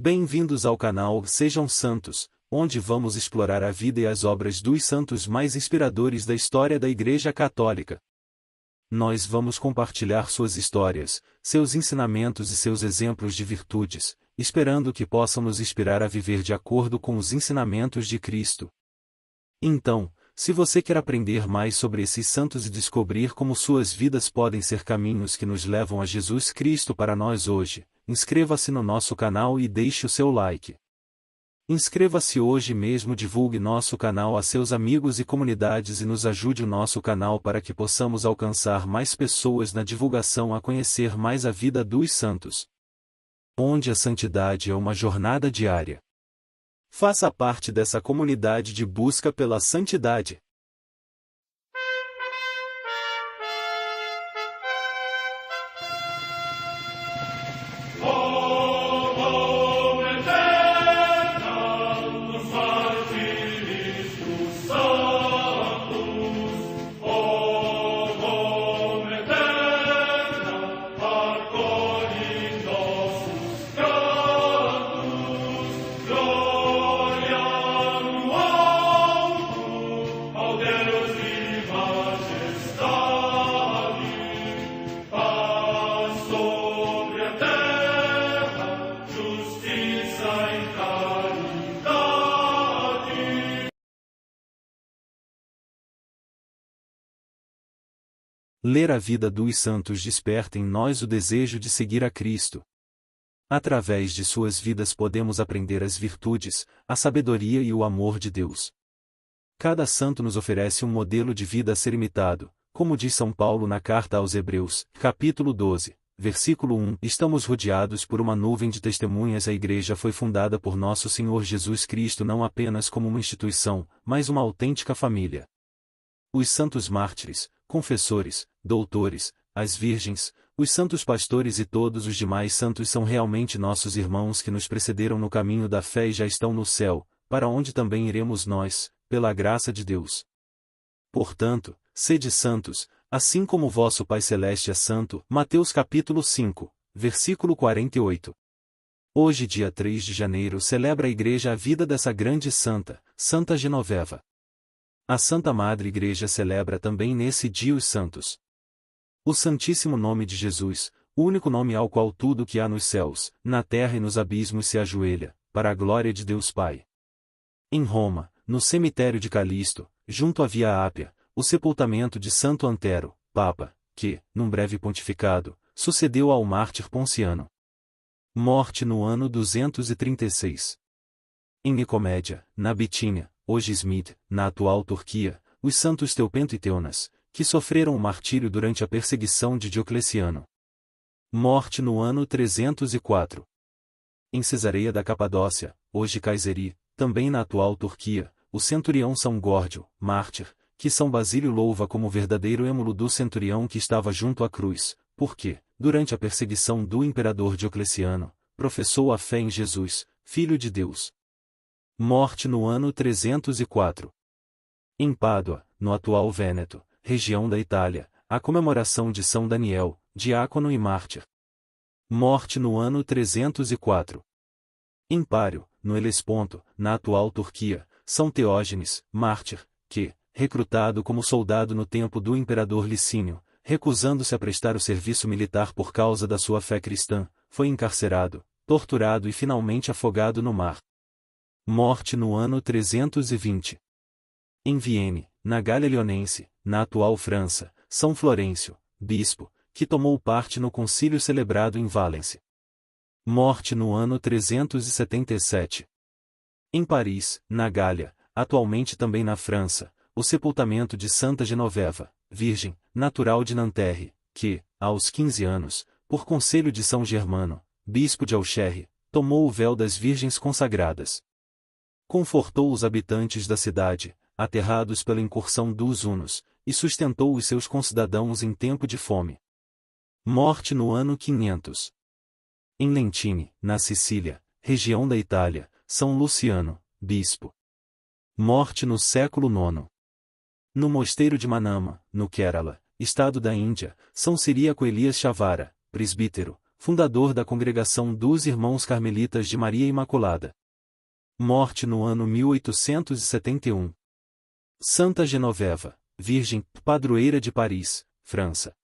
Bem-vindos ao canal Sejam Santos, onde vamos explorar a vida e as obras dos santos mais inspiradores da história da Igreja Católica. Nós vamos compartilhar suas histórias, seus ensinamentos e seus exemplos de virtudes, esperando que possam nos inspirar a viver de acordo com os ensinamentos de Cristo. Então, se você quer aprender mais sobre esses santos e descobrir como suas vidas podem ser caminhos que nos levam a Jesus Cristo para nós hoje, inscreva-se no nosso canal e deixe o seu like. Inscreva-se hoje mesmo, divulgue nosso canal a seus amigos e comunidades e nos ajude o nosso canal para que possamos alcançar mais pessoas na divulgação a conhecer mais a vida dos santos. Onde a santidade é uma jornada diária. Faça parte dessa comunidade de busca pela santidade. Ler a vida dos santos desperta em nós o desejo de seguir a Cristo. Através de suas vidas podemos aprender as virtudes, a sabedoria e o amor de Deus. Cada santo nos oferece um modelo de vida a ser imitado, como diz São Paulo na carta aos Hebreus, capítulo 12, versículo 1. Estamos rodeados por uma nuvem de testemunhas. A Igreja foi fundada por nosso Senhor Jesus Cristo não apenas como uma instituição, mas uma autêntica família. Os santos mártires, confessores, doutores, as virgens, os santos pastores e todos os demais santos são realmente nossos irmãos que nos precederam no caminho da fé e já estão no céu, para onde também iremos nós, pela graça de Deus. Portanto, sede santos, assim como vosso Pai Celeste é santo. Mateus capítulo 5, versículo 48. Hoje, dia 3 de janeiro, celebra a Igreja a vida dessa grande santa, Santa Genoveva. A Santa Madre Igreja celebra também nesse dia os santos. O Santíssimo Nome de Jesus, o único nome ao qual tudo que há nos céus, na terra e nos abismos se ajoelha, para a glória de Deus Pai. Em Roma, no cemitério de Calixto, junto à Via Ápia, o sepultamento de Santo Antero, Papa, que, num breve pontificado, sucedeu ao mártir Ponciano. Morte no ano 236. Em Nicomédia, na Bitínia, hoje Smith, na atual Turquia, os santos Teopento e Teunas, que sofreram o martírio durante a perseguição de Diocleciano. Morte no ano 304. Em Cesareia da Capadócia, hoje Kayseri, também na atual Turquia, o centurião São Górdio, mártir, que São Basílio louva como verdadeiro êmulo do centurião que estava junto à cruz, porque, durante a perseguição do imperador Diocleciano, professou a fé em Jesus, Filho de Deus. Morte no ano 304. Em Pádua, no atual Vêneto, região da Itália, a comemoração de São Daniel, diácono e mártir. Morte no ano 304. Em Pário, no Helesponto, na atual Turquia, São Teógenes, mártir, que, recrutado como soldado no tempo do imperador Licínio, recusando-se a prestar o serviço militar por causa da sua fé cristã, foi encarcerado, torturado e finalmente afogado no mar. Morte no ano 320. Em Vienne, na Gália Leonense, na atual França, São Florencio, bispo, que tomou parte no concílio celebrado em Valence. Morte no ano 377. Em Paris, na Gália, atualmente também na França, o sepultamento de Santa Genoveva, virgem, natural de Nanterre, que, aos 15 anos, por conselho de São Germano, bispo de Auxerre, tomou o véu das virgens consagradas. Confortou os habitantes da cidade, aterrados pela incursão dos hunos, e sustentou os seus concidadãos em tempo de fome. Morte no ano 500. Em Lentini, na Sicília, região da Itália, São Luciano, bispo. Morte no século IX. No mosteiro de Manama, no Kerala, estado da Índia, São Ciríaco Elias Chavara, presbítero, fundador da Congregação dos Irmãos Carmelitas de Maria Imaculada. Morte no ano 1871. Santa Genoveva, Virgem, padroeira de Paris, França.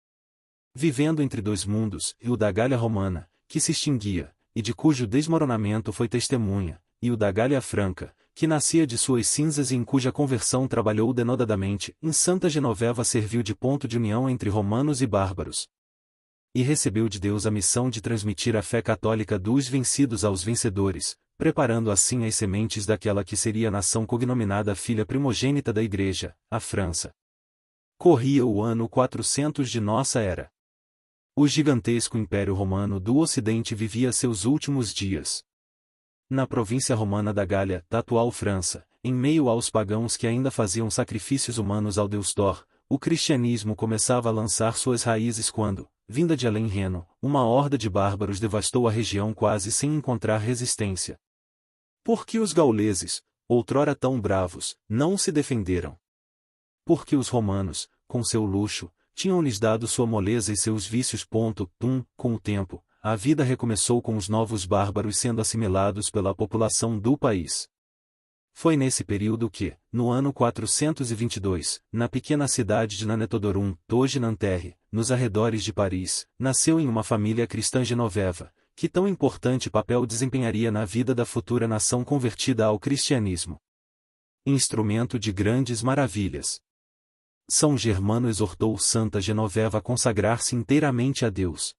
Vivendo entre dois mundos, e o da Gália Romana, que se extinguia, e de cujo desmoronamento foi testemunha, e o da Gália Franca, que nascia de suas cinzas e em cuja conversão trabalhou denodadamente, em Santa Genoveva serviu de ponto de união entre romanos e bárbaros. E recebeu de Deus a missão de transmitir a fé católica dos vencidos aos vencedores, preparando assim as sementes daquela que seria a nação cognominada filha primogênita da Igreja, a França. Corria o ano 400 de nossa era. O gigantesco Império Romano do Ocidente vivia seus últimos dias. Na província romana da Gália, da atual França, em meio aos pagãos que ainda faziam sacrifícios humanos ao deus Thor, o cristianismo começava a lançar suas raízes quando, vinda de além Reno, uma horda de bárbaros devastou a região quase sem encontrar resistência. Porque os gauleses, outrora tão bravos, não se defenderam? Porque os romanos, com seu luxo, tinham-lhes dado sua moleza e seus vícios. Com o tempo, a vida recomeçou com os novos bárbaros sendo assimilados pela população do país. Foi nesse período que, no ano 422, na pequena cidade de Nanetodorum, hoje Nanterre, nos arredores de Paris, nasceu em uma família cristã genoveva, que tão importante papel desempenharia na vida da futura nação convertida ao cristianismo. Instrumento de grandes maravilhas. São Germano exortou Santa Genoveva a consagrar-se inteiramente a Deus.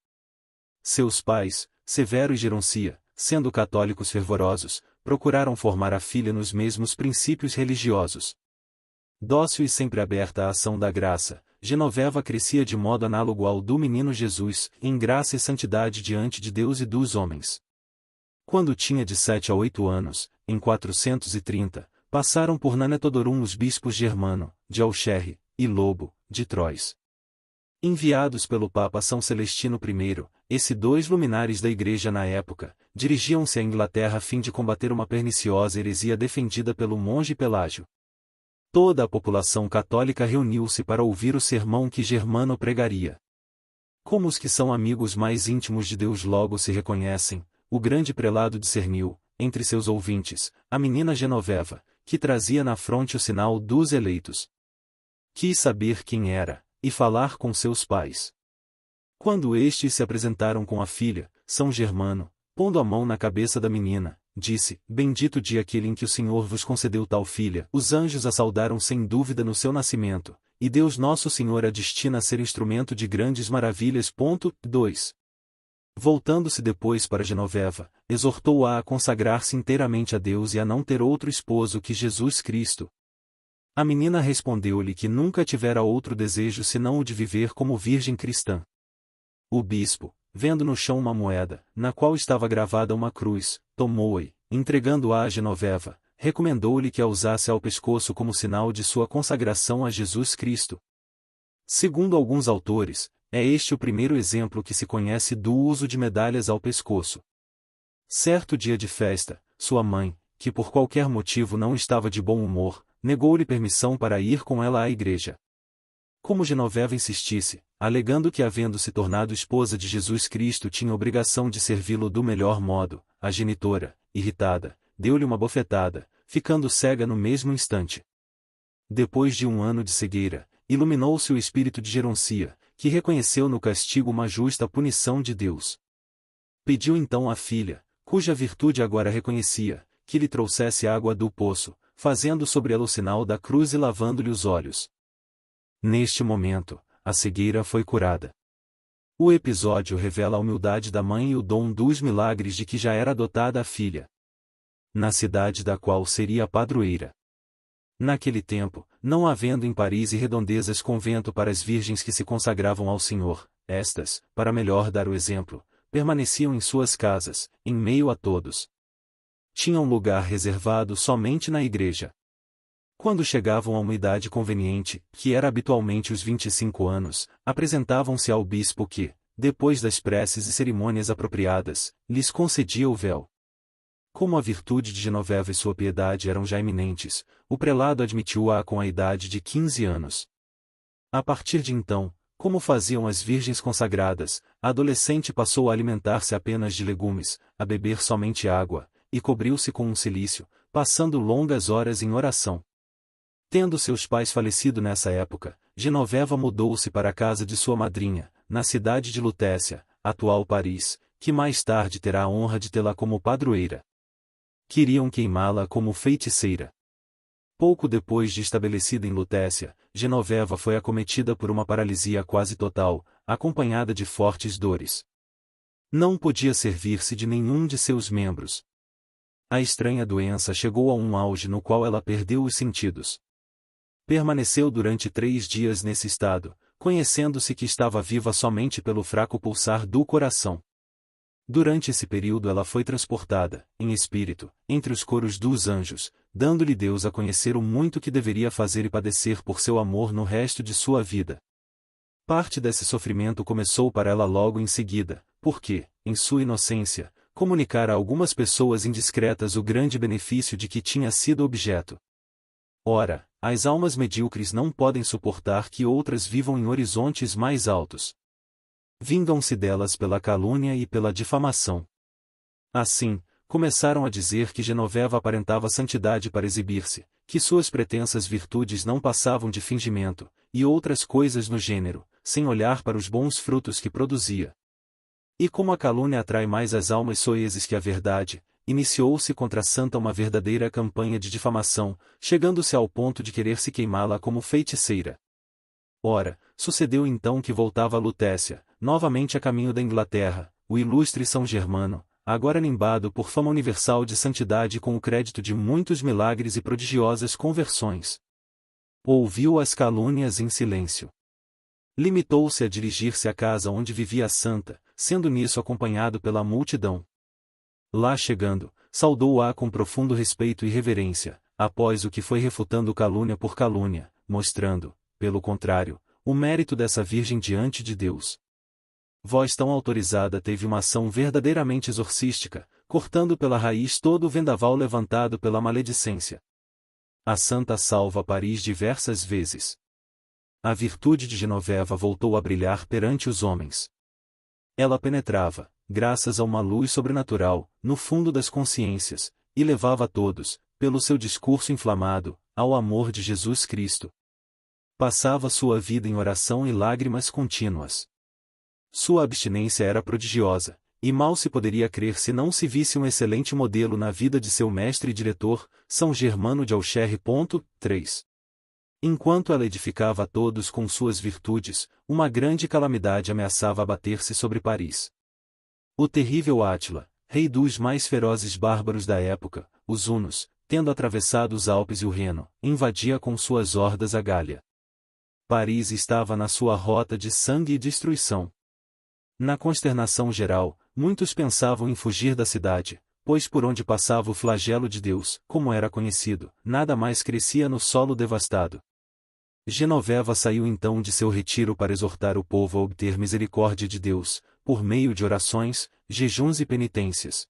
Seus pais, Severo e Geroncia, sendo católicos fervorosos, procuraram formar a filha nos mesmos princípios religiosos. Dócil e sempre aberta à ação da graça, Genoveva crescia de modo análogo ao do menino Jesus, em graça e santidade diante de Deus e dos homens. Quando tinha de 7 a 8 anos, em 430, passaram por Nanetodorum os bispos Germano, de Auxerre, e Lobo, de Troyes. Enviados pelo Papa São Celestino I, esses dois luminares da Igreja na época, dirigiam-se à Inglaterra a fim de combater uma perniciosa heresia defendida pelo monge Pelágio. Toda a população católica reuniu-se para ouvir o sermão que Germano pregaria. Como os que são amigos mais íntimos de Deus logo se reconhecem, o grande prelado discerniu, entre seus ouvintes, a menina Genoveva, que trazia na fronte o sinal dos eleitos. Quis saber quem era, e falar com seus pais. Quando estes se apresentaram com a filha, São Germano, pondo a mão na cabeça da menina, disse: Bendito dia aquele em que o Senhor vos concedeu tal filha. Os anjos a saudaram sem dúvida no seu nascimento, e Deus Nosso Senhor a destina a ser instrumento de grandes maravilhas. 2. Voltando-se depois para Genoveva, exortou-a a consagrar-se inteiramente a Deus e a não ter outro esposo que Jesus Cristo. A menina respondeu-lhe que nunca tivera outro desejo senão o de viver como virgem cristã. O bispo, vendo no chão uma moeda, na qual estava gravada uma cruz, tomou-a e, entregando-a a Genoveva, recomendou-lhe que a usasse ao pescoço como sinal de sua consagração a Jesus Cristo. Segundo alguns autores, é este o primeiro exemplo que se conhece do uso de medalhas ao pescoço. Certo dia de festa, sua mãe, que por qualquer motivo não estava de bom humor, negou-lhe permissão para ir com ela à igreja. Como Genoveva insistisse, alegando que havendo se tornado esposa de Jesus Cristo tinha obrigação de servi-lo do melhor modo, a genitora, irritada, deu-lhe uma bofetada, ficando cega no mesmo instante. Depois de 1 ano de cegueira, iluminou-se o espírito de Geroncia, que reconheceu no castigo uma justa punição de Deus. Pediu então à filha, cuja virtude agora reconhecia, que lhe trouxesse água do poço, fazendo sobre ela o sinal da cruz e lavando-lhe os olhos. Neste momento, a cegueira foi curada. O episódio revela a humildade da mãe e o dom dos milagres de que já era dotada a filha. Na cidade da qual seria a padroeira. Naquele tempo, não havendo em Paris e redondezas convento para as virgens que se consagravam ao Senhor, estas, para melhor dar o exemplo, permaneciam em suas casas, em meio a todos. Tinham lugar reservado somente na igreja. Quando chegavam a uma idade conveniente, que era habitualmente os 25 anos, apresentavam-se ao bispo que, depois das preces e cerimônias apropriadas, lhes concedia o véu. Como a virtude de Genoveva e sua piedade eram já eminentes, o prelado admitiu-a com a idade de 15 anos. A partir de então, como faziam as virgens consagradas, a adolescente passou a alimentar-se apenas de legumes, a beber somente água, e cobriu-se com um cilício, passando longas horas em oração. Tendo seus pais falecido nessa época, Genoveva mudou-se para a casa de sua madrinha, na cidade de Lutécia, atual Paris, que mais tarde terá a honra de tê-la como padroeira. Queriam queimá-la como feiticeira. Pouco depois de estabelecida em Lutécia, Genoveva foi acometida por uma paralisia quase total, acompanhada de fortes dores. Não podia servir-se de nenhum de seus membros. A estranha doença chegou a um auge no qual ela perdeu os sentidos. Permaneceu durante 3 dias nesse estado, conhecendo-se que estava viva somente pelo fraco pulsar do coração. Durante esse período ela foi transportada, em espírito, entre os coros dos anjos, dando-lhe Deus a conhecer o muito que deveria fazer e padecer por seu amor no resto de sua vida. Parte desse sofrimento começou para ela logo em seguida, porque, em sua inocência, comunicara a algumas pessoas indiscretas o grande benefício de que tinha sido objeto. Ora, as almas medíocres não podem suportar que outras vivam em horizontes mais altos. Vingam-se delas pela calúnia e pela difamação. Assim, começaram a dizer que Genoveva aparentava santidade para exibir-se, que suas pretensas virtudes não passavam de fingimento, e outras coisas no gênero, sem olhar para os bons frutos que produzia. E como a calúnia atrai mais as almas soezes que a verdade, iniciou-se contra a santa uma verdadeira campanha de difamação, chegando-se ao ponto de querer-se queimá-la como feiticeira. Ora, sucedeu então que voltava a Lutécia, novamente a caminho da Inglaterra, o ilustre São Germano, agora nimbado por fama universal de santidade com o crédito de muitos milagres e prodigiosas conversões. Ouviu as calúnias em silêncio. Limitou-se a dirigir-se à casa onde vivia a santa, sendo nisso acompanhado pela multidão. Lá chegando, saudou-a com profundo respeito e reverência, após o que foi refutando calúnia por calúnia, mostrando, pelo contrário, o mérito dessa virgem diante de Deus. Voz tão autorizada teve uma ação verdadeiramente exorcística, cortando pela raiz todo o vendaval levantado pela maledicência. A santa salva Paris diversas vezes. A virtude de Genoveva voltou a brilhar perante os homens. Ela penetrava, graças a uma luz sobrenatural, no fundo das consciências, e levava a todos, pelo seu discurso inflamado, ao amor de Jesus Cristo. Passava sua vida em oração e lágrimas contínuas. Sua abstinência era prodigiosa, e mal se poderia crer se não se visse um excelente modelo na vida de seu mestre e diretor, São Germano de Auxerre. 3. Enquanto ela edificava a todos com suas virtudes, uma grande calamidade ameaçava abater-se sobre Paris. O terrível Átila, rei dos mais ferozes bárbaros da época, os hunos, tendo atravessado os Alpes e o Reno, invadia com suas hordas a Gália. Paris estava na sua rota de sangue e destruição. Na consternação geral, muitos pensavam em fugir da cidade, pois por onde passava o flagelo de Deus, como era conhecido, nada mais crescia no solo devastado. Genoveva saiu então de seu retiro para exortar o povo a obter misericórdia de Deus, por meio de orações, jejuns e penitências.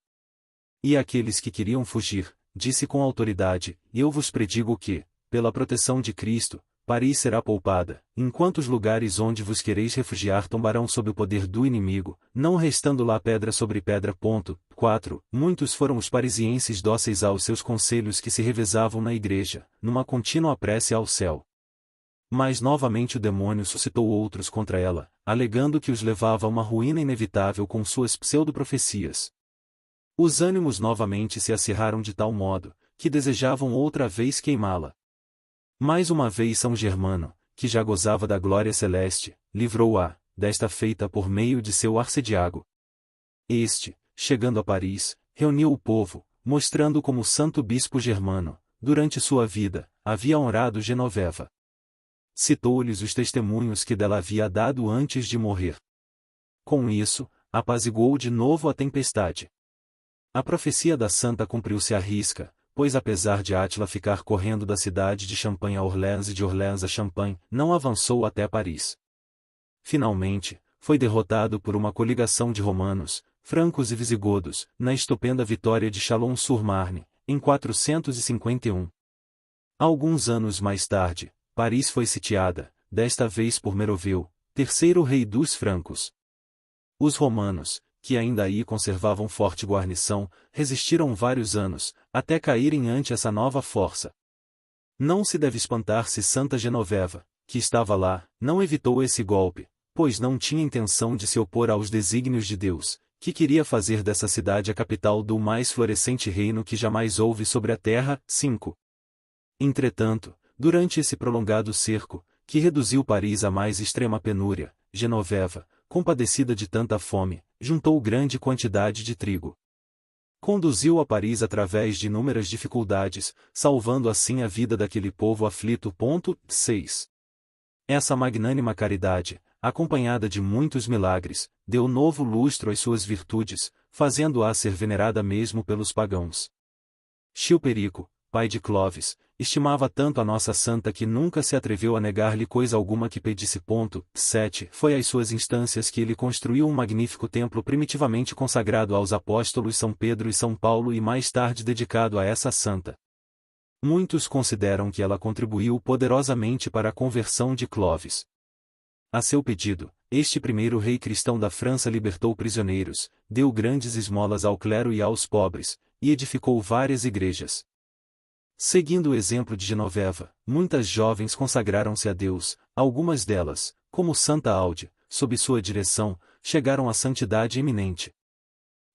E àqueles que queriam fugir, disse com autoridade: eu vos predigo que, pela proteção de Cristo, Paris será poupada, enquanto os lugares onde vos quereis refugiar tombarão sob o poder do inimigo, não restando lá pedra sobre pedra. 4. Muitos foram os parisienses dóceis aos seus conselhos que se revezavam na igreja, numa contínua prece ao céu. Mas novamente o demônio suscitou outros contra ela, alegando que os levava a uma ruína inevitável com suas pseudo-profecias. Os ânimos novamente se acirraram de tal modo, que desejavam outra vez queimá-la. Mais uma vez São Germano, que já gozava da glória celeste, livrou-a, desta feita por meio de seu arcediago. Este, chegando a Paris, reuniu o povo, mostrando como o santo bispo Germano, durante sua vida, havia honrado Genoveva. Citou-lhes os testemunhos que dela havia dado antes de morrer. Com isso, apaziguou de novo a tempestade. A profecia da santa cumpriu-se à risca, pois apesar de Átila ficar correndo da cidade de Champagne a Orléans e de Orléans a Champagne, não avançou até Paris. Finalmente, foi derrotado por uma coligação de romanos, francos e visigodos, na estupenda vitória de Chalon-sur-Marne, em 451. Alguns anos mais tarde, Paris foi sitiada, desta vez por Meroveu, terceiro rei dos francos. Os romanos, que ainda aí conservavam forte guarnição, resistiram vários anos, até caírem ante essa nova força. Não se deve espantar se Santa Genoveva, que estava lá, não evitou esse golpe, pois não tinha intenção de se opor aos desígnios de Deus, que queria fazer dessa cidade a capital do mais florescente reino que jamais houve sobre a terra. 5. Entretanto, durante esse prolongado cerco, que reduziu Paris à mais extrema penúria, Genoveva, compadecida de tanta fome, juntou grande quantidade de trigo. Conduziu a Paris através de inúmeras dificuldades, salvando assim a vida daquele povo aflito. 6. Essa magnânima caridade, acompanhada de muitos milagres, deu novo lustro às suas virtudes, fazendo-a ser venerada mesmo pelos pagãos. Chilperico, pai de Clovis, estimava tanto a nossa santa que nunca se atreveu a negar-lhe coisa alguma que pedisse. 7. Foi às suas instâncias que ele construiu um magnífico templo primitivamente consagrado aos apóstolos São Pedro e São Paulo e mais tarde dedicado a essa santa. Muitos consideram que ela contribuiu poderosamente para a conversão de Clovis. A seu pedido, este primeiro rei cristão da França libertou prisioneiros, deu grandes esmolas ao clero e aos pobres, e edificou várias igrejas. Seguindo o exemplo de Genoveva, muitas jovens consagraram-se a Deus, algumas delas, como Santa Aude, sob sua direção, chegaram à santidade eminente.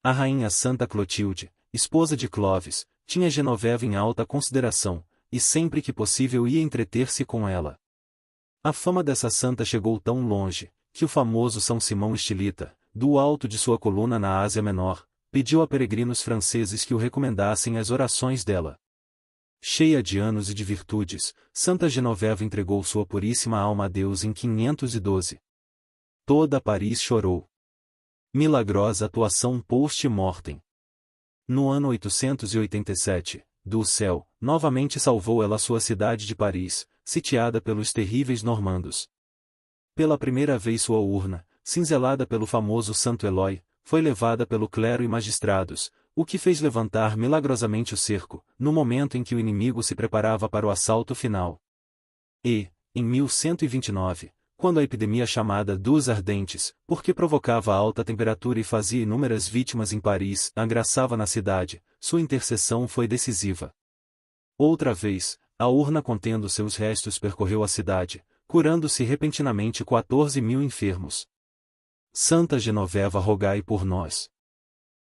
A rainha Santa Clotilde, esposa de Clovis, tinha Genoveva em alta consideração, e sempre que possível ia entreter-se com ela. A fama dessa santa chegou tão longe, que o famoso São Simão Estilita, do alto de sua coluna na Ásia Menor, pediu a peregrinos franceses que o recomendassem às orações dela. Cheia de anos e de virtudes, Santa Genoveva entregou sua puríssima alma a Deus em 512. Toda Paris chorou. Milagrosa atuação post-mortem. No ano 887, do céu, novamente salvou ela sua cidade de Paris, sitiada pelos terríveis normandos. Pela primeira vez sua urna, cinzelada pelo famoso Santo Eloi, foi levada pelo clero e magistrados, o que fez levantar milagrosamente o cerco, no momento em que o inimigo se preparava para o assalto final. E, em 1129, quando a epidemia chamada dos Ardentes, porque provocava alta temperatura e fazia inúmeras vítimas em Paris, agraçava na cidade, sua intercessão foi decisiva. Outra vez, a urna contendo seus restos percorreu a cidade, curando-se repentinamente 14.000 enfermos. Santa Genoveva, rogai por nós.